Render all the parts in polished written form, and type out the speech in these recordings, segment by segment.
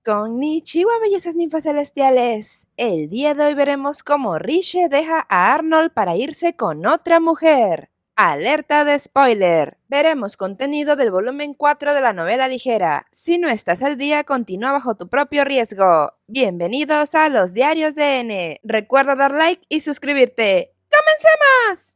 Konnichiwa, bellezas ninfas celestiales. El día de hoy veremos cómo Riche deja a Arnold para irse con otra mujer. Alerta de spoiler. Veremos contenido del volumen 4 de la novela ligera. Si no estás al día, continúa bajo tu propio riesgo. Bienvenidos a los diarios de N. Recuerda dar like y suscribirte. ¡Comencemos!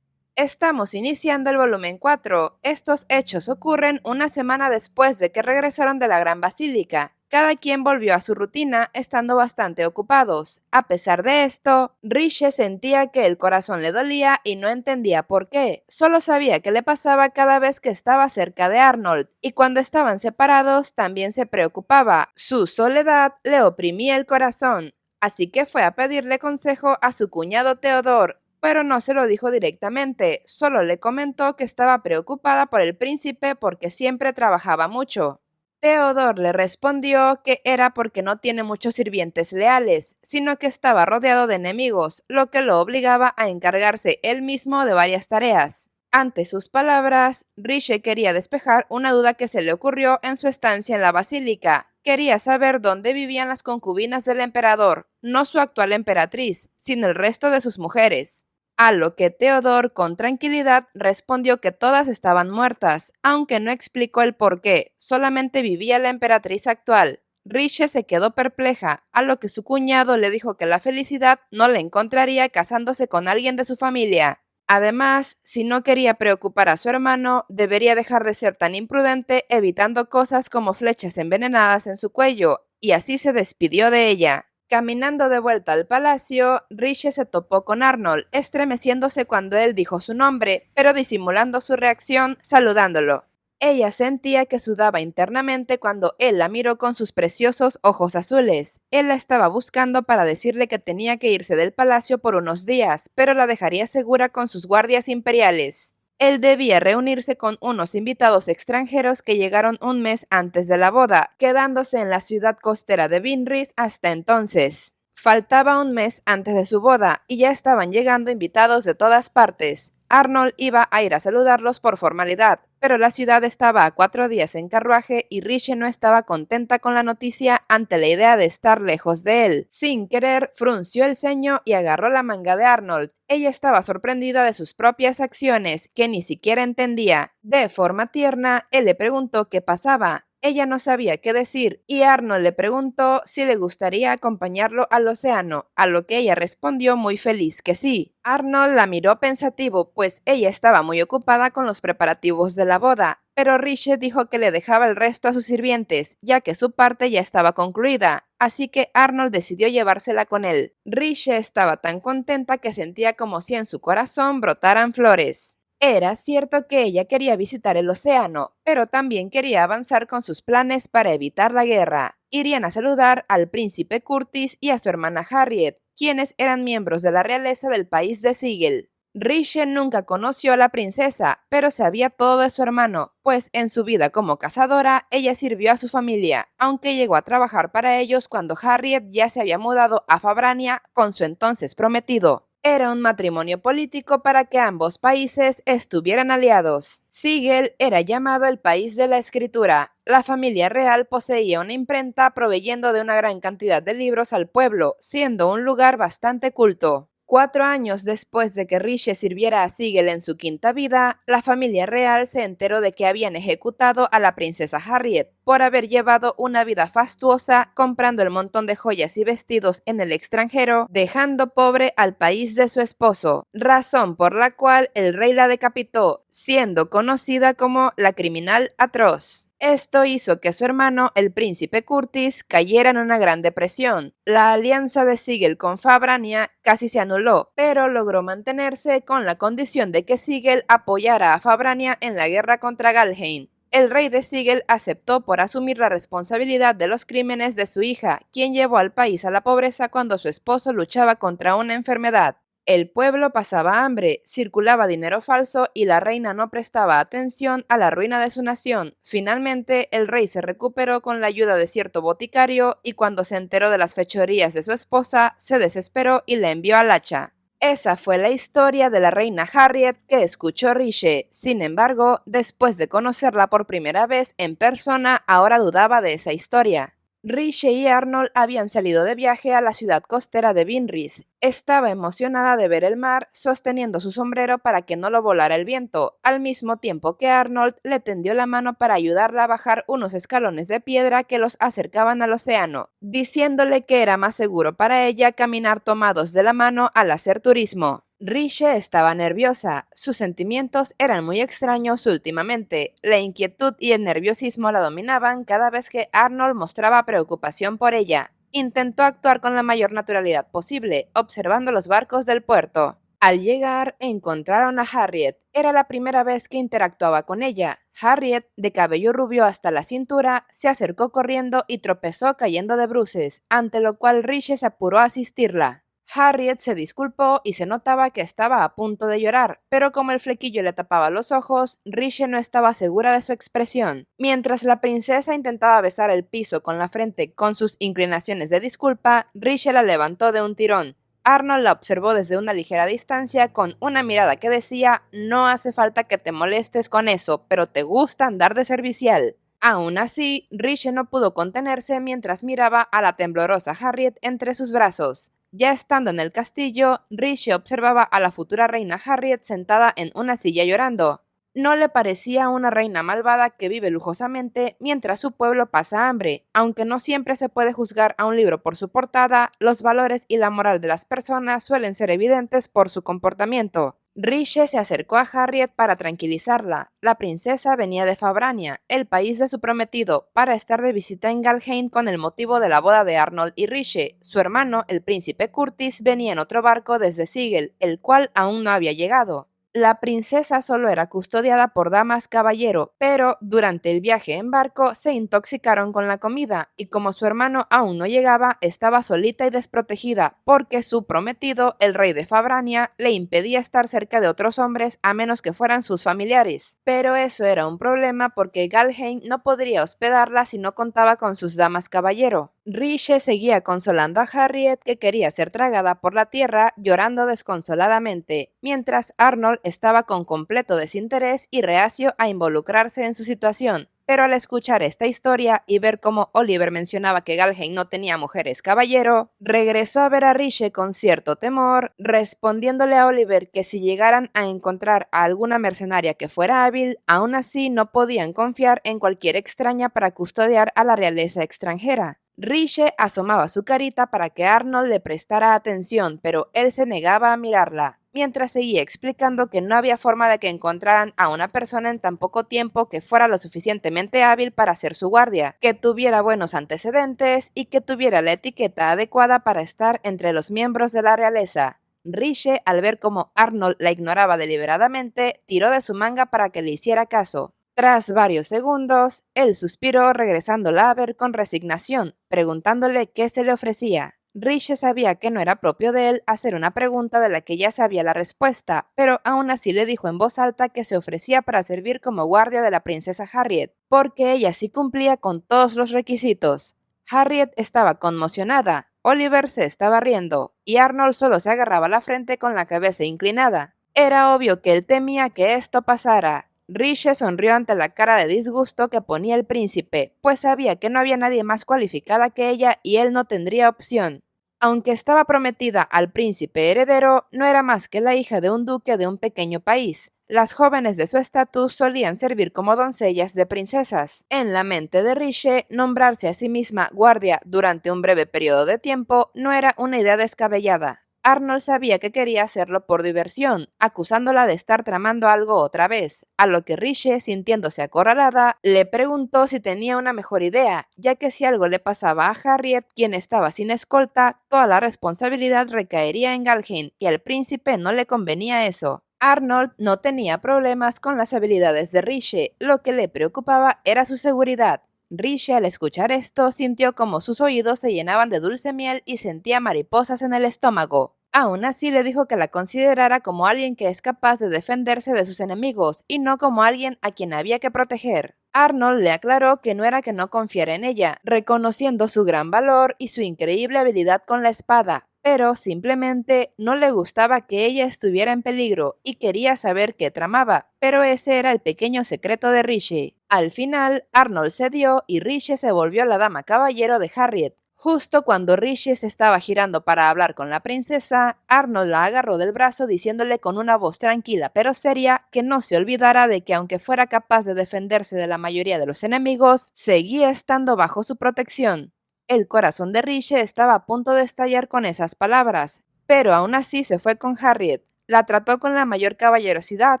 Estamos iniciando el volumen 4. Estos hechos ocurren una semana después de que regresaron de la Gran Basílica. Cada quien volvió a su rutina, estando bastante ocupados. A pesar de esto, Riche sentía que el corazón le dolía y no entendía por qué. Solo sabía que le pasaba cada vez que estaba cerca de Arnold, y cuando estaban separados también se preocupaba. Su soledad le oprimía el corazón. Así que fue a pedirle consejo a su cuñado Theodore, pero no se lo dijo directamente, solo le comentó que estaba preocupada por el príncipe porque siempre trabajaba mucho. Theodore le respondió que era porque no tiene muchos sirvientes leales, sino que estaba rodeado de enemigos, lo que lo obligaba a encargarse él mismo de varias tareas. Ante sus palabras, Riche quería despejar una duda que se le ocurrió en su estancia en la basílica. Quería saber dónde vivían las concubinas del emperador, no su actual emperatriz, sino el resto de sus mujeres. A lo que Theodore con tranquilidad respondió que todas estaban muertas, aunque no explicó el por qué, solamente vivía la emperatriz actual. Riche se quedó perpleja, a lo que su cuñado le dijo que la felicidad no la encontraría casándose con alguien de su familia. Además, si no quería preocupar a su hermano, debería dejar de ser tan imprudente evitando cosas como flechas envenenadas en su cuello, y así se despidió de ella. Caminando de vuelta al palacio, Riche se topó con Arnold, estremeciéndose cuando él dijo su nombre, pero disimulando su reacción, saludándolo. Ella sentía que sudaba internamente cuando él la miró con sus preciosos ojos azules. Él la estaba buscando para decirle que tenía que irse del palacio por unos días, pero la dejaría segura con sus guardias imperiales. Él debía reunirse con unos invitados extranjeros que llegaron un mes antes de la boda, quedándose en la ciudad costera de Vinris hasta entonces. Faltaba un mes antes de su boda y ya estaban llegando invitados de todas partes. Arnold iba a ir a saludarlos por formalidad, pero la ciudad estaba a 4 días en carruaje y Riche no estaba contenta con la noticia ante la idea de estar lejos de él. Sin querer, frunció el ceño y agarró la manga de Arnold. Ella estaba sorprendida de sus propias acciones, que ni siquiera entendía. De forma tierna, él le preguntó qué pasaba. Ella no sabía qué decir y Arnold le preguntó si le gustaría acompañarlo al océano, a lo que ella respondió muy feliz que sí. Arnold la miró pensativo, pues ella estaba muy ocupada con los preparativos de la boda, pero Riche dijo que le dejaba el resto a sus sirvientes, ya que su parte ya estaba concluida, así que Arnold decidió llevársela con él. Riche estaba tan contenta que sentía como si en su corazón brotaran flores. Era cierto que ella quería visitar el océano, pero también quería avanzar con sus planes para evitar la guerra. Irían a saludar al príncipe Curtis y a su hermana Harriet, quienes eran miembros de la realeza del país de Sigel. Riche nunca conoció a la princesa, pero sabía todo de su hermano, pues en su vida como cazadora ella sirvió a su familia, aunque llegó a trabajar para ellos cuando Harriet ya se había mudado a Fabrania con su entonces prometido. Era un matrimonio político para que ambos países estuvieran aliados. Sigel era llamado el país de la escritura. La familia real poseía una imprenta proveyendo de una gran cantidad de libros al pueblo, siendo un lugar bastante culto. 4 años después de que Riche sirviera a Sigel en su quinta vida, la familia real se enteró de que habían ejecutado a la princesa Harriet por haber llevado una vida fastuosa comprando el montón de joyas y vestidos en el extranjero, dejando pobre al país de su esposo, razón por la cual el rey la decapitó, siendo conocida como la criminal atroz. Esto hizo que su hermano, el príncipe Curtis, cayera en una gran depresión. La alianza de Sigel con Fabrania casi se anuló, pero logró mantenerse con la condición de que Sigel apoyara a Fabrania en la guerra contra Galheim. El rey de Sigel aceptó por asumir la responsabilidad de los crímenes de su hija, quien llevó al país a la pobreza cuando su esposo luchaba contra una enfermedad. El pueblo pasaba hambre, circulaba dinero falso y la reina no prestaba atención a la ruina de su nación. Finalmente, el rey se recuperó con la ayuda de cierto boticario y cuando se enteró de las fechorías de su esposa, se desesperó y la envió al hacha. Esa fue la historia de la reina Harriet que escuchó Riche. Sin embargo, después de conocerla por primera vez en persona, ahora dudaba de esa historia. Riche y Arnold habían salido de viaje a la ciudad costera de Vinris. Estaba emocionada de ver el mar, sosteniendo su sombrero para que no lo volara el viento, al mismo tiempo que Arnold le tendió la mano para ayudarla a bajar unos escalones de piedra que los acercaban al océano, diciéndole que era más seguro para ella caminar tomados de la mano al hacer turismo. Riche estaba nerviosa, sus sentimientos eran muy extraños últimamente, la inquietud y el nerviosismo la dominaban cada vez que Arnold mostraba preocupación por ella. Intentó actuar con la mayor naturalidad posible, observando los barcos del puerto. Al llegar, encontraron a Harriet. Era la primera vez que interactuaba con ella. Harriet, de cabello rubio hasta la cintura, se acercó corriendo y tropezó cayendo de bruces, ante lo cual Riche se apuró a asistirla. Harriet se disculpó y se notaba que estaba a punto de llorar, pero como el flequillo le tapaba los ojos, Riche no estaba segura de su expresión. Mientras la princesa intentaba besar el piso con la frente con sus inclinaciones de disculpa, Riche la levantó de un tirón. Arnold la observó desde una ligera distancia con una mirada que decía: «No hace falta que te molestes con eso, pero te gusta andar de servicial». Aún así, Riche no pudo contenerse mientras miraba a la temblorosa Harriet entre sus brazos. Ya estando en el castillo, Riche observaba a la futura reina Harriet sentada en una silla llorando. No le parecía una reina malvada que vive lujosamente mientras su pueblo pasa hambre. Aunque no siempre se puede juzgar a un libro por su portada, los valores y la moral de las personas suelen ser evidentes por su comportamiento. Riche se acercó a Harriet para tranquilizarla. La princesa venía de Fabrania, el país de su prometido, para estar de visita en Galheim con el motivo de la boda de Arnold y Riche. Su hermano, el príncipe Curtis, venía en otro barco desde Sigel, el cual aún no había llegado. La princesa solo era custodiada por damas caballero, pero durante el viaje en barco se intoxicaron con la comida y como su hermano aún no llegaba, estaba solita y desprotegida porque su prometido, el rey de Fabrania, le impedía estar cerca de otros hombres a menos que fueran sus familiares. Pero eso era un problema porque Galheim no podría hospedarla si no contaba con sus damas caballero. Riche seguía consolando a Harriet, que quería ser tragada por la tierra, llorando desconsoladamente, mientras Arnold estaba con completo desinterés y reacio a involucrarse en su situación. Pero al escuchar esta historia y ver cómo Oliver mencionaba que Galheim no tenía mujeres caballero, regresó a ver a Riche con cierto temor, respondiéndole a Oliver que si llegaran a encontrar a alguna mercenaria que fuera hábil, aún así no podían confiar en cualquier extraña para custodiar a la realeza extranjera. Riche asomaba su carita para que Arnold le prestara atención, pero él se negaba a mirarla, mientras seguía explicando que no había forma de que encontraran a una persona en tan poco tiempo que fuera lo suficientemente hábil para ser su guardia, que tuviera buenos antecedentes y que tuviera la etiqueta adecuada para estar entre los miembros de la realeza. Riche, al ver cómo Arnold la ignoraba deliberadamente, tiró de su manga para que le hiciera caso. Tras varios segundos, él suspiró regresándola a ver con resignación, preguntándole qué se le ofrecía. Riche sabía que no era propio de él hacer una pregunta de la que ya sabía la respuesta, pero aún así le dijo en voz alta que se ofrecía para servir como guardia de la princesa Harriet, porque ella sí cumplía con todos los requisitos. Harriet estaba conmocionada, Oliver se estaba riendo, y Arnold solo se agarraba la frente con la cabeza inclinada. Era obvio que él temía que esto pasara. Riche sonrió ante la cara de disgusto que ponía el príncipe, pues sabía que no había nadie más cualificada que ella y él no tendría opción. Aunque estaba prometida al príncipe heredero, no era más que la hija de un duque de un pequeño país. Las jóvenes de su estatus solían servir como doncellas de princesas. En la mente de Riche, nombrarse a sí misma guardia durante un breve periodo de tiempo no era una idea descabellada. Arnold sabía que quería hacerlo por diversión, acusándola de estar tramando algo otra vez, a lo que Riche, sintiéndose acorralada, le preguntó si tenía una mejor idea, ya que si algo le pasaba a Harriet, quien estaba sin escolta, toda la responsabilidad recaería en Galheim y al príncipe no le convenía eso. Arnold no tenía problemas con las habilidades de Riche, lo que le preocupaba era su seguridad. Riche, al escuchar esto, sintió como sus oídos se llenaban de dulce miel y sentía mariposas en el estómago. Aún así le dijo que la considerara como alguien que es capaz de defenderse de sus enemigos y no como alguien a quien había que proteger. Arnold le aclaró que no era que no confiara en ella, reconociendo su gran valor y su increíble habilidad con la espada, pero simplemente no le gustaba que ella estuviera en peligro y quería saber qué tramaba, pero ese era el pequeño secreto de Riche. Al final, Arnold cedió y Riche se volvió la dama caballero de Harriet. Justo cuando Riche se estaba girando para hablar con la princesa, Arnold la agarró del brazo diciéndole con una voz tranquila pero seria que no se olvidara de que aunque fuera capaz de defenderse de la mayoría de los enemigos, seguía estando bajo su protección. El corazón de Riche estaba a punto de estallar con esas palabras, pero aún así se fue con Harriet. La trató con la mayor caballerosidad,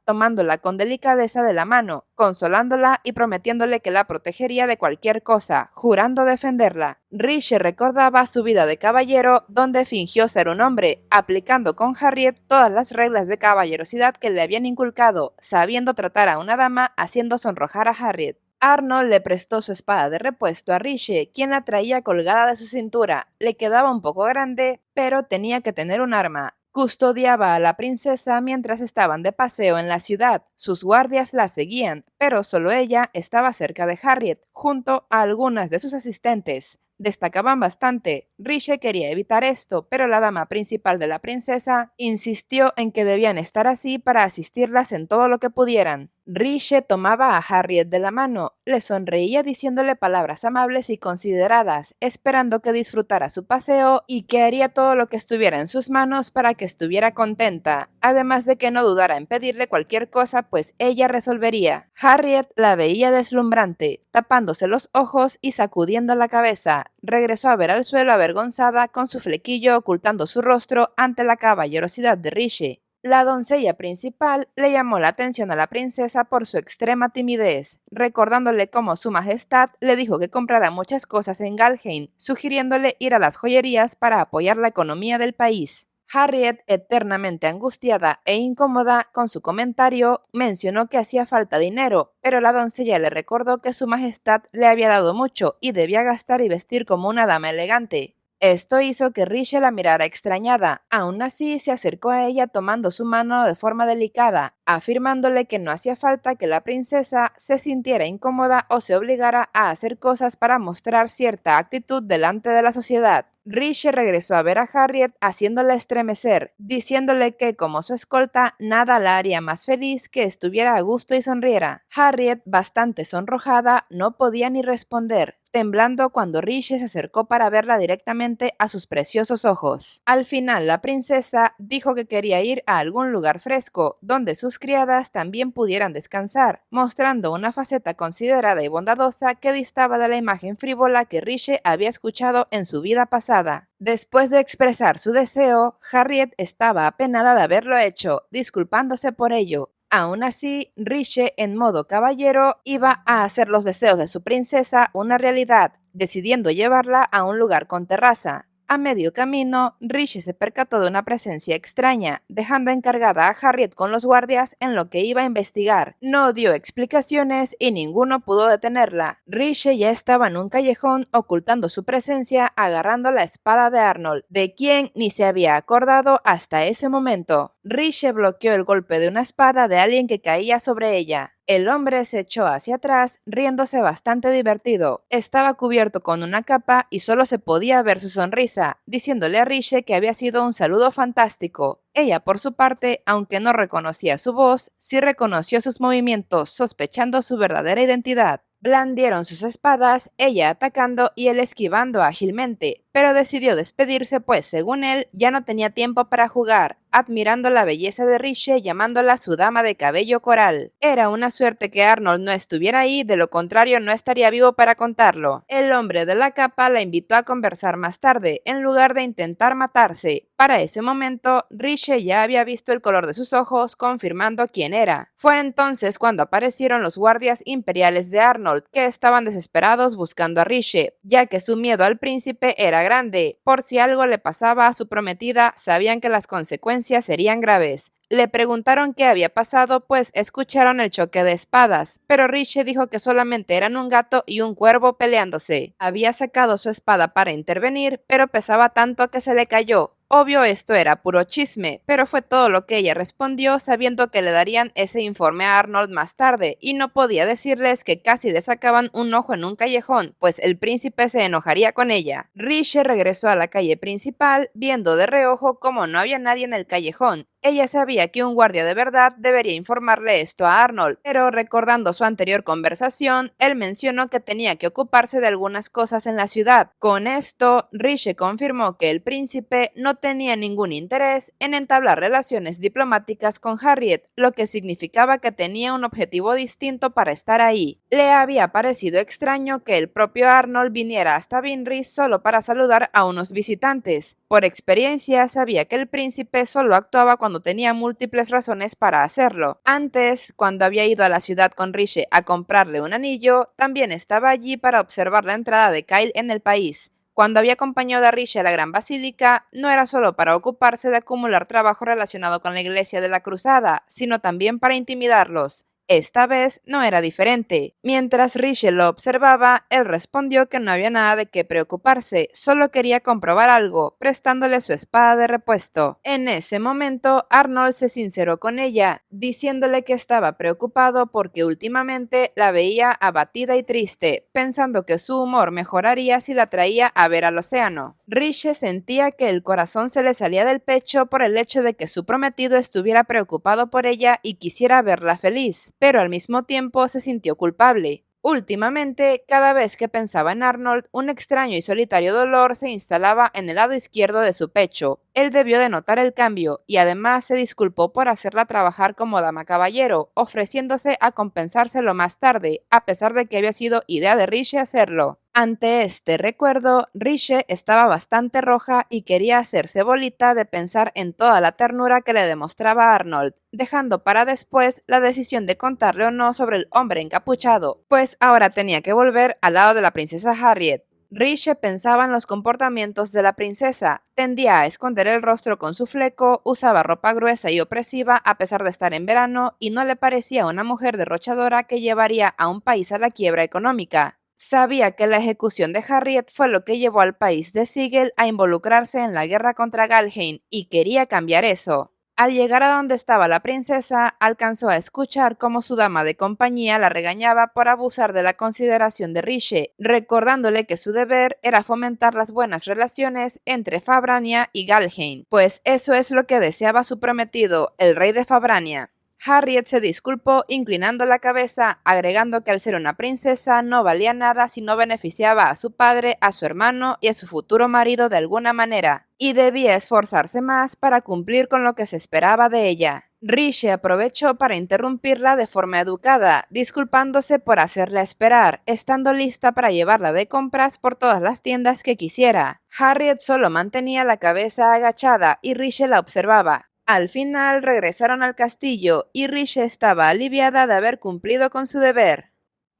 tomándola con delicadeza de la mano, consolándola y prometiéndole que la protegería de cualquier cosa, jurando defenderla. Riche recordaba su vida de caballero, donde fingió ser un hombre, aplicando con Harriet todas las reglas de caballerosidad que le habían inculcado, sabiendo tratar a una dama, haciendo sonrojar a Harriet. Arnold le prestó su espada de repuesto a Riche, quien la traía colgada de su cintura. Le quedaba un poco grande, pero tenía que tener un arma. Custodiaba a la princesa mientras estaban de paseo en la ciudad. Sus guardias la seguían, pero solo ella estaba cerca de Harriet, junto a algunas de sus asistentes. Destacaban bastante. Riche quería evitar esto, pero la dama principal de la princesa insistió en que debían estar así para asistirlas en todo lo que pudieran. Riche tomaba a Harriet de la mano, le sonreía diciéndole palabras amables y consideradas, esperando que disfrutara su paseo y que haría todo lo que estuviera en sus manos para que estuviera contenta, además de que no dudara en pedirle cualquier cosa, pues ella resolvería. Harriet la veía deslumbrante, tapándose los ojos y sacudiendo la cabeza. Regresó a ver al suelo avergonzada, con su flequillo ocultando su rostro ante la caballerosidad de Riche. La doncella principal le llamó la atención a la princesa por su extrema timidez, recordándole cómo su majestad le dijo que comprara muchas cosas en Galheim, sugiriéndole ir a las joyerías para apoyar la economía del país. Harriet, eternamente angustiada e incómoda con su comentario, mencionó que hacía falta dinero, pero la doncella le recordó que su majestad le había dado mucho y debía gastar y vestir como una dama elegante. Esto hizo que Riche la mirara extrañada. Aún así, se acercó a ella tomando su mano de forma delicada, afirmándole que no hacía falta que la princesa se sintiera incómoda o se obligara a hacer cosas para mostrar cierta actitud delante de la sociedad. Riche regresó a ver a Harriet haciéndola estremecer, diciéndole que como su escolta nada la haría más feliz que estuviera a gusto y sonriera. Harriet, bastante sonrojada, no podía ni responder, temblando cuando Riche se acercó para verla directamente a sus preciosos ojos. Al final la princesa dijo que quería ir a algún lugar fresco, donde sus criadas también pudieran descansar, mostrando una faceta considerada y bondadosa que distaba de la imagen frívola que Riche había escuchado en su vida pasada. Después de expresar su deseo, Harriet estaba apenada de haberlo hecho, disculpándose por ello. Aún así, Riche, en modo caballero, iba a hacer los deseos de su princesa una realidad, decidiendo llevarla a un lugar con terraza. A medio camino, Riche se percató de una presencia extraña, dejando encargada a Harriet con los guardias en lo que iba a investigar. No dio explicaciones y ninguno pudo detenerla. Riche ya estaba en un callejón ocultando su presencia, agarrando la espada de Arnold, de quien ni se había acordado hasta ese momento. Riche bloqueó el golpe de una espada de alguien que caía sobre ella. El hombre se echó hacia atrás, riéndose bastante divertido. Estaba cubierto con una capa y solo se podía ver su sonrisa, diciéndole a Riche que había sido un saludo fantástico. Ella, por su parte, aunque no reconocía su voz, sí reconoció sus movimientos, sospechando su verdadera identidad. Blandieron sus espadas, ella atacando y él esquivando ágilmente, pero decidió despedirse pues, según él, ya no tenía tiempo para jugar, admirando la belleza de Riche, llamándola su dama de cabello coral. Era una suerte que Arnold no estuviera ahí, de lo contrario no estaría vivo para contarlo. El hombre de la capa la invitó a conversar más tarde, en lugar de intentar matarse. Para ese momento, Riche ya había visto el color de sus ojos, confirmando quién era. Fue entonces cuando aparecieron los guardias imperiales de Arnold, que estaban desesperados buscando a Riche, ya que su miedo al príncipe era grande. Por si algo le pasaba a su prometida, sabían que las consecuencias serían graves. Le preguntaron qué había pasado, pues escucharon el choque de espadas, pero Riche dijo que solamente eran un gato y un cuervo peleándose. Había sacado su espada para intervenir, pero pesaba tanto que se le cayó. Obvio esto era puro chisme, pero fue todo lo que ella respondió sabiendo que le darían ese informe a Arnold más tarde y no podía decirles que casi le sacaban un ojo en un callejón, pues el príncipe se enojaría con ella. Riche regresó a la calle principal viendo de reojo como no había nadie en el callejón. Ella sabía que un guardia de verdad debería informarle esto a Arnold, pero recordando su anterior conversación, él mencionó que tenía que ocuparse de algunas cosas en la ciudad. Con esto, Riche confirmó que el príncipe no tenía ningún interés en entablar relaciones diplomáticas con Harriet, lo que significaba que tenía un objetivo distinto para estar ahí. Le había parecido extraño que el propio Arnold viniera hasta Binris solo para saludar a unos visitantes. Por experiencia, sabía que el príncipe solo actuaba cuando tenía múltiples razones para hacerlo. Antes, cuando había ido a la ciudad con Riche a comprarle un anillo, también estaba allí para observar la entrada de Kyle en el país. Cuando había acompañado a Riche a la Gran Basílica, no era solo para ocuparse de acumular trabajo relacionado con la Iglesia de la Cruzada, sino también para intimidarlos. Esta vez no era diferente. Mientras Riche lo observaba, él respondió que no había nada de qué preocuparse, solo quería comprobar algo, prestándole su espada de repuesto. En ese momento, Arnold se sinceró con ella, diciéndole que estaba preocupado porque últimamente la veía abatida y triste, pensando que su humor mejoraría si la traía a ver al océano. Riche sentía que el corazón se le salía del pecho por el hecho de que su prometido estuviera preocupado por ella y quisiera verla feliz, pero al mismo tiempo se sintió culpable. Últimamente, cada vez que pensaba en Arnold, un extraño y solitario dolor se instalaba en el lado izquierdo de su pecho. Él debió de notar el cambio y además se disculpó por hacerla trabajar como dama caballero, ofreciéndose a compensárselo más tarde, a pesar de que había sido idea de Riche hacerlo. Ante este recuerdo, Riche estaba bastante roja y quería hacerse bolita de pensar en toda la ternura que le demostraba Arnold, dejando para después la decisión de contarle o no sobre el hombre encapuchado, pues ahora tenía que volver al lado de la princesa Harriet. Riche pensaba en los comportamientos de la princesa, tendía a esconder el rostro con su fleco, usaba ropa gruesa y opresiva a pesar de estar en verano y no le parecía una mujer derrochadora que llevaría a un país a la quiebra económica. Sabía que la ejecución de Harriet fue lo que llevó al país de Sigel a involucrarse en la guerra contra Galheim y quería cambiar eso. Al llegar a donde estaba la princesa, alcanzó a escuchar cómo su dama de compañía la regañaba por abusar de la consideración de Riche, recordándole que su deber era fomentar las buenas relaciones entre Fabrania y Galheim, pues eso es lo que deseaba su prometido, el rey de Fabrania. Harriet se disculpó inclinando la cabeza, agregando que al ser una princesa no valía nada si no beneficiaba a su padre, a su hermano y a su futuro marido de alguna manera, y debía esforzarse más para cumplir con lo que se esperaba de ella. Riche aprovechó para interrumpirla de forma educada, disculpándose por hacerla esperar, estando lista para llevarla de compras por todas las tiendas que quisiera. Harriet solo mantenía la cabeza agachada y Riche la observaba. Al final regresaron al castillo y Riche estaba aliviada de haber cumplido con su deber.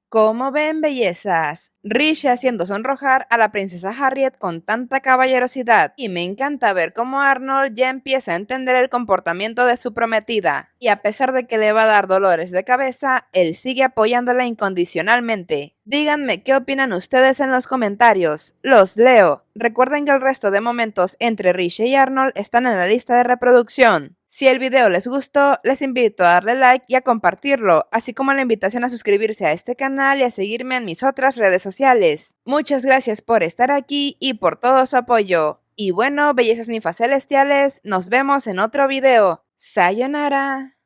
Como ven, bellezas, Riche haciendo sonrojar a la princesa Harriet con tanta caballerosidad, y me encanta ver cómo Arnold ya empieza a entender el comportamiento de su prometida, y a pesar de que le va a dar dolores de cabeza, él sigue apoyándola incondicionalmente. Díganme qué opinan ustedes en los comentarios, los leo. Recuerden que el resto de momentos entre Riche y Arnold están en la lista de reproducción. Si el video les gustó, les invito a darle like y a compartirlo, así como la invitación a suscribirse a este canal y a seguirme en mis otras redes sociales. Muchas gracias por estar aquí y por todo su apoyo. Y bueno, bellezas ninfas celestiales, nos vemos en otro video. Sayonara.